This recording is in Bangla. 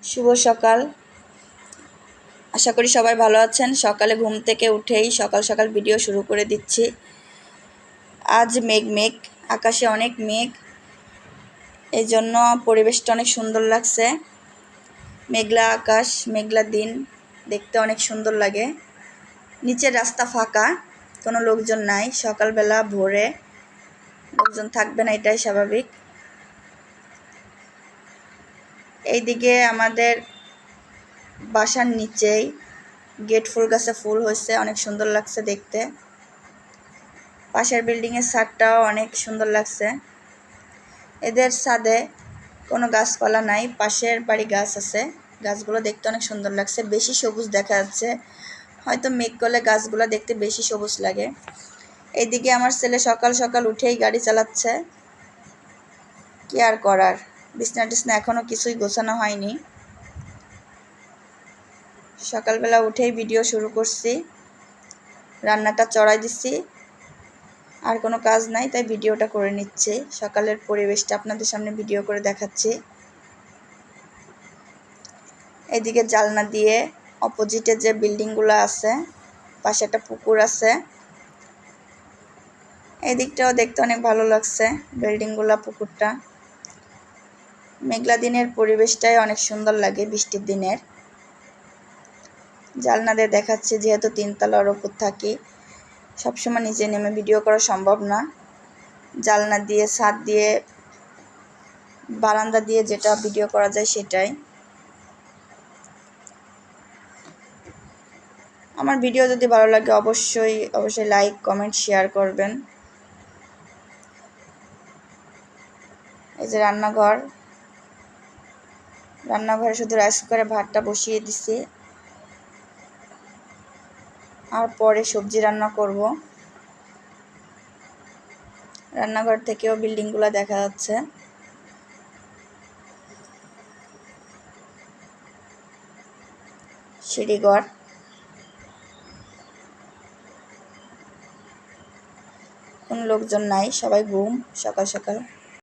শুভ সকাল। আশা করি সবাই ভালো আছেন। সকালে ঘুম থেকে উঠেই সকাল সকাল ভিডিও শুরু করে দিচ্ছি। আজ মেঘ, আকাশে অনেক মেঘ, এই জন্য পরিবেশটা অনেক সুন্দর লাগছে। মেঘলা আকাশ, মেঘলা দিন, দেখতে অনেক সুন্দর লাগে। নিচের রাস্তা ফাঁকা, কোনো লোকজন নাই। সকালবেলা ভোরে লোকজন থাকবে না, এটাই স্বাভাবিক। এইদিকে আমাদের বাসার নিচেই গেট ফুল গাছে ফুল হয়েছে, অনেক সুন্দর লাগছে দেখতে। পাশের বিল্ডিংয়ের ছাদটাও অনেক সুন্দর লাগছে। এদের ছাদে কোনো গাছপালা নাই, পাশের বাড়ি গাছ আছে, গাছগুলো দেখতে অনেক সুন্দর লাগছে, বেশি সবুজ দেখা যাচ্ছে। হয়তো মেঘ করলে গাছগুলো দেখতে বেশি সবুজ লাগে। এইদিকে আমার ছেলে সকাল সকাল উঠেই গাড়ি চালাচ্ছে। কি আর করার, বিছনা টিছনা এখনও কিছুই গোছানো হয়নি। সকালবেলা উঠেই ভিডিও শুরু করছি, রান্নাটা চড়াই দিচ্ছি, আর কোনো কাজ নাই, তাই ভিডিওটা করে নিচ্ছি। সকালের পরিবেশটা আপনাদের সামনে ভিডিও করে দেখাচ্ছি। এদিকে জানলা দিয়ে অপোজিটে যে বিল্ডিংগুলো আছে, পাশে একটা পুকুর আছে, এই দিকটাও দেখতে অনেক ভালো লাগছে, বিল্ডিংগুলো, পুকুরটা। মেঘলা দিনের পরিবেশটাই অনেক সুন্দর লাগে বৃষ্টির দিনের। জানলা দিয়ে দেখাচ্ছি, যেহেতু তিনতলার ওপর থাকি, সবসময় নিচে নেমে ভিডিও করা সম্ভব না। জানলা দিয়ে, ছাদ দিয়ে, বারান্দা দিয়ে যেটা ভিডিও করা যায় সেটাই। আমার ভিডিও যদি ভালো লাগে অবশ্যই লাইক, কমেন্ট, শেয়ার করবেন। এই যে রান্নাঘরে শুধু রাইস কুকারে ভাতটা বসিয়ে দিছি, আর পরে সবজি রান্না করব। রান্নাঘর থেকেও বিল্ডিংগুলো দেখা যাচ্ছে। সিঁড়িঘর, কোনো লোকজন নাই, সবাই ঘুম সকাল সকাল।